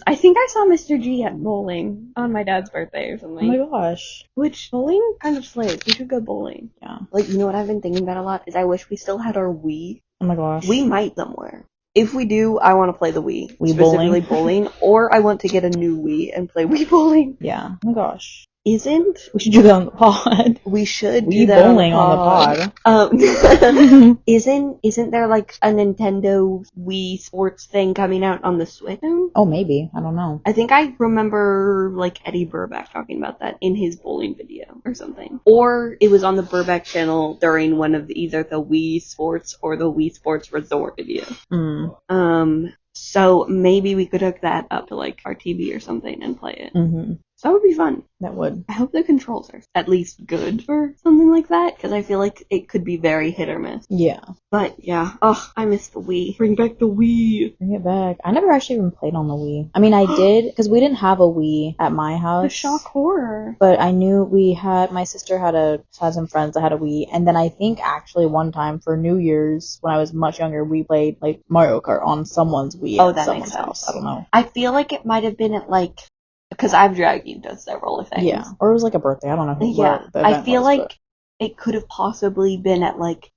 I think I saw Mr. G at bowling on my dad's birthday or something. Oh my gosh. Which, bowling kind of slays. We should go bowling. Yeah. Like, you know what I've been thinking about a lot? Is I wish we still had our Wii. Oh my gosh. We might somewhere. If we do, I want to play the Wii. Wii specifically bowling. Or I want to get a new Wii and play Wii bowling. Yeah. Oh my gosh. We should do that on the pod. We should Wii do that bowling on the pod. Isn't there like a Nintendo Wii Sports thing coming out on the Switch? Oh, maybe. I don't know. I think I remember like Eddie Burback talking about that in his bowling video or something. Or it was on the Burback channel during one of either the Wii Sports or the Wii Sports Resort video. So maybe we could hook that up to like our TV or something and play it. Mm-hmm. So that would be fun. That would. I hope the controls are at least good for something like that, because I feel like it could be very hit or miss. Yeah. But yeah, I miss the Wii. Bring back the Wii. Bring it back. I never actually even played on the Wii. I mean, I did, because we didn't have a Wii at my house. The shock horror. But I knew my sister had some friends that had a Wii, and then I think actually one time for New Year's, when I was much younger, we played like Mario Kart on someone's Wii at someone's house. I don't know. I feel like it might have been at like, because I've dragged you to several things. Yeah. Or it was like a birthday. I don't know. Yeah. I feel like it could have possibly been at like,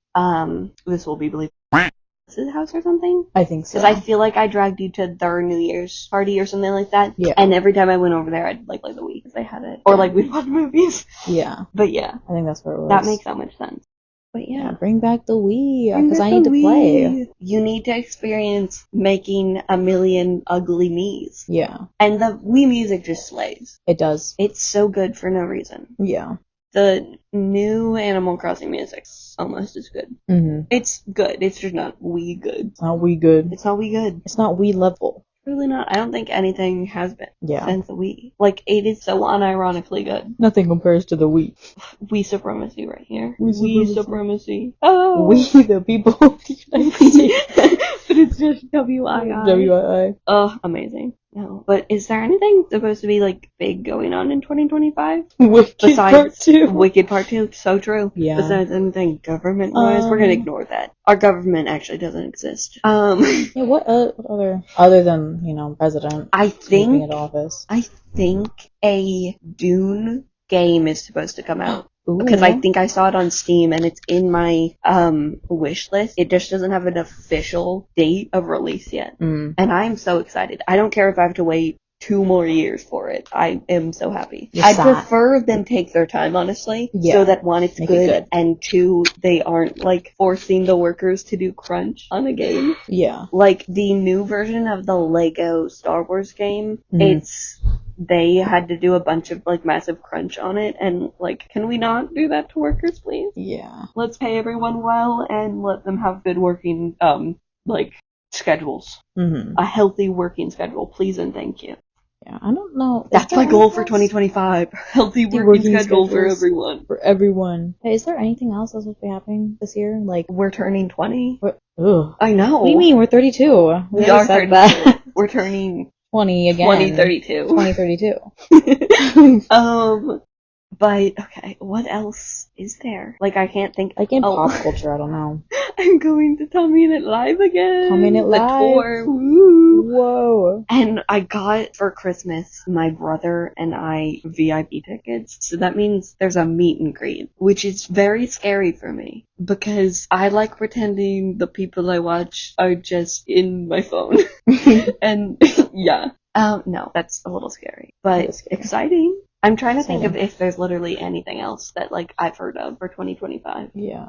this will be believed, his house or something. I think so. Because I feel like I dragged you to their New Year's party or something like that. Yeah. And every time I went over there, I'd like play the Wii because they had it. Or like we'd watch movies. Yeah. But yeah. I think that's where it was. That makes so much sense. But yeah. Bring back the Wii, because I need to play. You need to experience making a million ugly Miis. Yeah. And the Wii music just slays. It does. It's so good for no reason. Yeah. The new Animal Crossing music's almost as good. Mm-hmm. It's good. It's just not Wii good. It's not Wii good. It's not Wii good. It's not Wii level. Really not. I don't think anything has been since the Wii. Like, it is so unironically good. Nothing compares to the Wii. Wii supremacy right here. Wii supremacy. Oh! We the people of the United States. But it's just WII. WII. Oh, amazing. No. But is there anything supposed to be, like, big going on in 2025? Wicked Besides Part 2. Wicked Part 2? So true. Yeah. Besides anything government-wise, we're gonna ignore that. Our government actually doesn't exist. Yeah, what other, other than, president I moving think into office? I think a Dune game is supposed to come out. Ooh. Because I think I saw it on Steam and it's in my wish list. It just doesn't have an official date of release yet. And I'm so excited. I don't care if I have to wait 2 more years for it. I am so happy. I prefer them take their time, honestly. Yeah. So that 1, it's Make it good. and 2, they aren't like forcing the workers to do crunch on a game. Yeah. Like the new version of the Lego Star Wars game, they had to do a bunch of like massive crunch on it, and like, can we not do that to workers, please? Yeah. Let's pay everyone well and let them have good working like schedules. Mm-hmm. A healthy working schedule, please and thank you. Yeah, I don't know. That's my goal for 2025. Healthy working schedule for everyone. For everyone. Hey, is there anything else that's supposed to be happening this year? Like, we're turning 20. Ugh. I know. What do you mean? We're 32. We are 32. That. We're turning 20 again. 2032. 2032. But, okay, what else is there? Like, I can't think. Like in pop culture, I don't know. I'm going to Tommy in It Live again. Tommy in It Live. The tour. Woo. Whoa. And I got, for Christmas, my brother and I VIP tickets. So that means there's a meet and greet, which is very scary for me. Because I like pretending the people I watch are just in my phone. And, yeah. No, that's a little scary. But exciting. I'm trying to think of if there's literally anything else that, like, I've heard of for 2025. Yeah.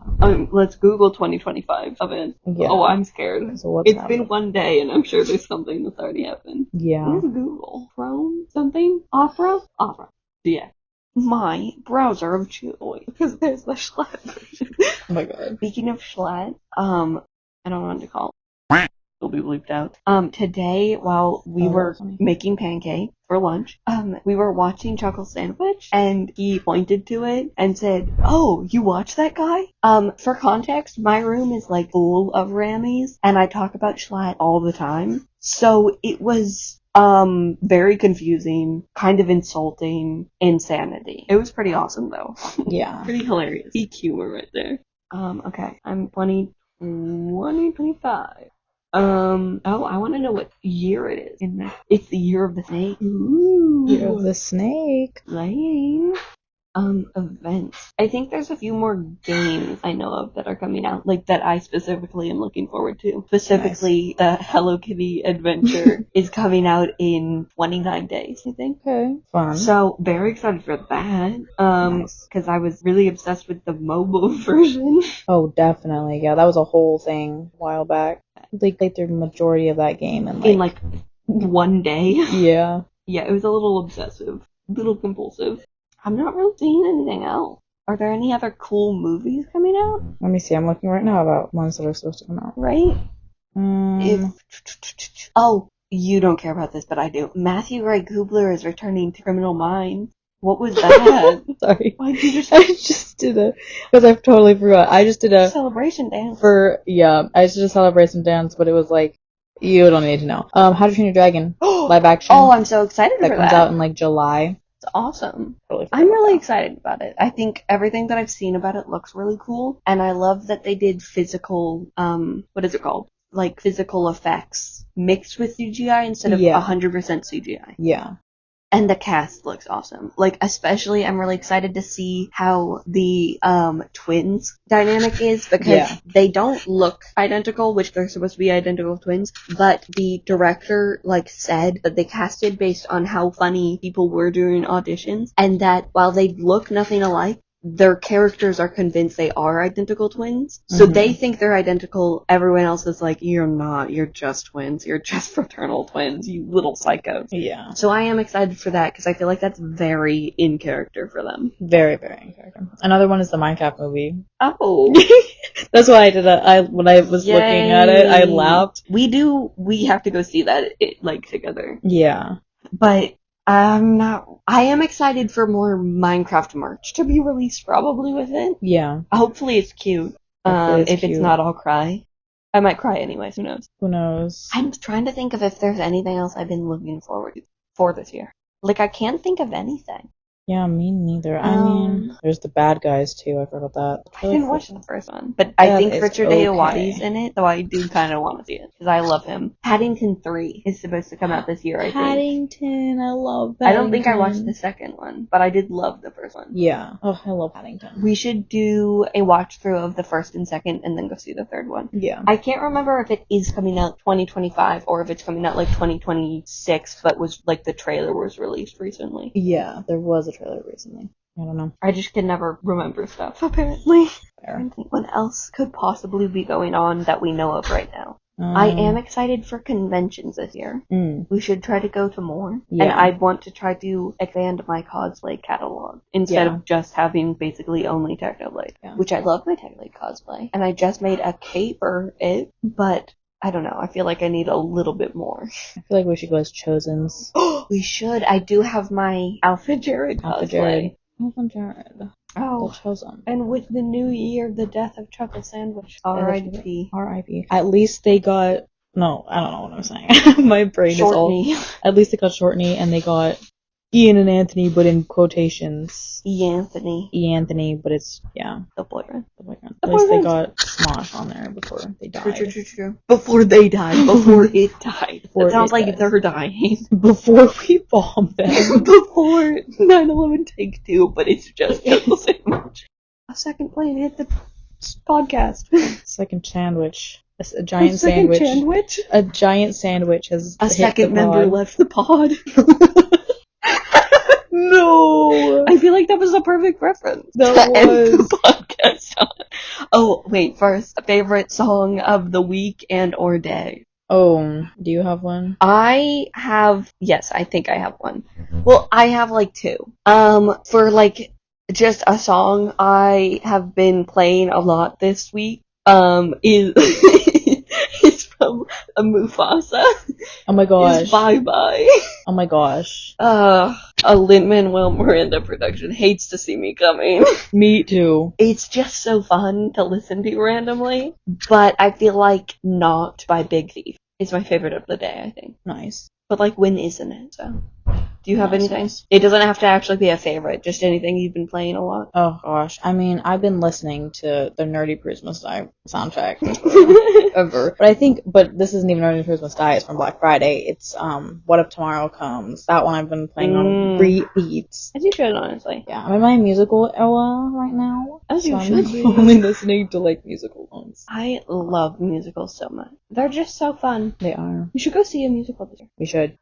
Let's Google 2025 event. Yeah. Oh, I'm scared. So it's been one day, and I'm sure there's something that's already happened. Yeah. What is Google? Chrome? Something? Opera? Opera. Yeah. My browser of choice. Because there's the Schlatt version. Oh my god. Speaking of Schlatt, I don't know what to call it. Will be bleeped out. Today, while we were making pancakes for lunch, we were watching Chuckle Sandwich, and he pointed to it and said, "Oh, you watch that guy?" For context, my room is like full of Rammies, and I talk about Schlatt all the time. So it was very confusing, kind of insulting, insanity. It was pretty awesome though. Yeah. Pretty hilarious. Peak humor right there. Okay, I'm 2025. I want to know what year it is. It's the year of the snake. Ooh. Year of the snake. Lame. Events. I think there's a few more games I know of that are coming out, like that I specifically am looking forward to. Specifically, the Hello Kitty adventure is coming out in 29 days, I think. Okay. Fun. So, very excited for that. Because I was really obsessed with the mobile version. Oh, definitely. Yeah, that was a whole thing a while back. They played through the majority of that game in like one day. Yeah. Yeah, it was a little obsessive. A little compulsive. I'm not really seeing anything else. Are there any other cool movies coming out? Let me see. I'm looking right now about ones that are supposed to come out. Right? Oh, you don't care about this, but I do. Matthew Gray Gubler is returning to Criminal Minds. What was that? Sorry. Why did you just... I just did because I've totally forgot. I just did a... celebration dance. I just did a celebration dance, but it was like, you don't need to know. How to Train Your Dragon. Live action. Oh, I'm so excited for that. That comes out in like July. It's awesome. I'm really excited about it. I think everything that I've seen about it looks really cool, and I love that they did physical, what is it called? Like physical effects mixed with CGI instead of 100% CGI. Yeah. And the cast looks awesome. Like, especially, I'm really excited to see how the twins dynamic is, because they don't look identical, which they're supposed to be identical twins, but the director, said that they casted based on how funny people were during auditions, and that while they look nothing alike, their characters are convinced they are identical twins. So they think they're identical. Everyone else is like, you're not. You're just twins. You're just fraternal twins, you little psychos. Yeah. So I am excited for that, because I feel like that's very in character for them. Very, very in character. Another one is the Minecraft movie. Oh. That's why I did that. When I was looking at it, I laughed. We have to go see that, together. Yeah. But I am excited for more Minecraft merch to be released probably with it. Yeah. Hopefully it's cute. If it's not, I'll cry. I might cry anyways, who knows? Who knows? I'm trying to think of if there's anything else I've been looking forward for this year. Like, I can't think of anything. Yeah, me neither. I mean, there's the Bad Guys too. I forgot that. I didn't watch the first one, but I think is Richard okay. Ayoade's in it, so I do kind of want to see it because I love him. Paddington 3 is supposed to come out this year, I think. Paddington, I love Paddington. I don't think I watched the second one, but I did love the first one. Yeah. Oh, I love Paddington. We should do a watch through of the first and second, and then go see the third one. Yeah. I can't remember if it is coming out 2025 or if it's coming out like 2026, but was like the trailer was released recently. Yeah, there was a trailer recently. I don't know. I just can never remember stuff, apparently. Fair. I don't think what else could possibly be going on that we know of right now. I am excited for conventions this year. We should try to go to more. Yeah. And I want to try to expand my cosplay catalog instead of just having basically only Technoblade, which I love my Technoblade cosplay. And I just made a cape for it, but I don't know. I feel like I need a little bit more. I feel like we should go as Chosens. We should. I do have my Alpha Jared cosplay. Alpha Jared. Oh, The Chosen. and with the new year, the death of Chuckle Sandwich. R.I.P. R.I.P. At least they got... No, I don't know what I'm saying. My brain Shortney. is all... At least they got Shortney, and they got Ian and Anthony, but in quotations. Anthony, but it's, the boyfriend. At least they got Smosh on there before they died. True. Before they died. Before it died. It sounds like they're dying. Before we bomb them. Before 9/11 take 2, but it's just Chuckle Sandwich. A second plane hit the podcast. Second sandwich. A giant sandwich. A giant sandwich has a hit second the member pod. left the pod. No! I feel like that was a perfect reference. That to end was. the podcast on. Oh, wait, first, favorite song of the week and or day. Oh, do you have one? Yes, I think I have one. Well, I have like 2. For like just a song I have been playing a lot this week, is it's from Mufasa. Oh my gosh. It's Bye Bye. Oh my gosh. A Lin-Manuel Miranda production. Hates to see me coming. Me too. It's just so fun to listen to randomly, but I feel like Not by Big Thief is my favorite of the day, I think. Nice. But like, when isn't it? So, do you have anything? Nice. It doesn't have to actually be a favorite, just anything you've been playing a lot. Oh gosh. I mean, I've been listening to the Nerdy Christmas Die soundtrack ever. But this isn't even Nerdy Christmas Die, it's from Black Friday. It's What If Tomorrow Comes. That one I've been playing on repeat. As you should, honestly. Yeah, I'm in my musical era right now. As you so should I'm be. only listening to like musical ones. I love musicals so much. They're just so fun. They are. We should go see a musical this year. We should.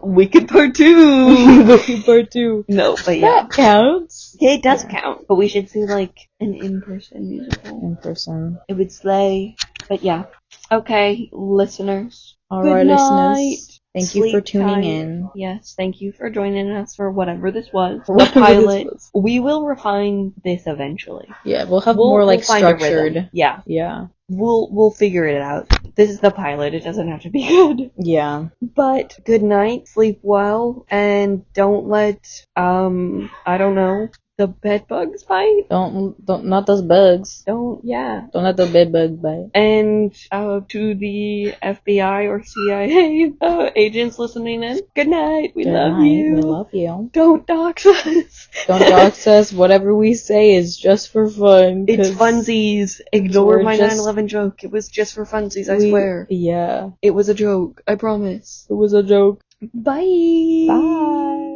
Wicked Part 2! Wicked Part 2. No, but yeah. That counts. Yeah, it does count. But we should see, like, an in-person musical. In person. It would slay. But yeah. Okay, listeners. Alright, Good listeners. night. Thank you for Sleep tuning tight. in. Yes, thank you for joining us for whatever this was. For The whatever pilot. this was. We will refine this eventually. Yeah, we'll have more like we'll find a rhythm. structured. Yeah. Yeah. We'll figure it out. This is the pilot. It doesn't have to be good. Yeah. But good night, sleep well, and don't let I don't know, the bed bugs bite. Don't not those bugs. Don't Don't let the bed bugs bite. And to the FBI or CIA agents listening in, good night. We love you. We love you. Don't dox us. Don't dox us. Whatever we say is just for fun. It's funsies. Ignore we're my just- 9/11 joke. It was just for funsies, I swear. Yeah. It was a joke. I promise. It was a joke. Bye. Bye.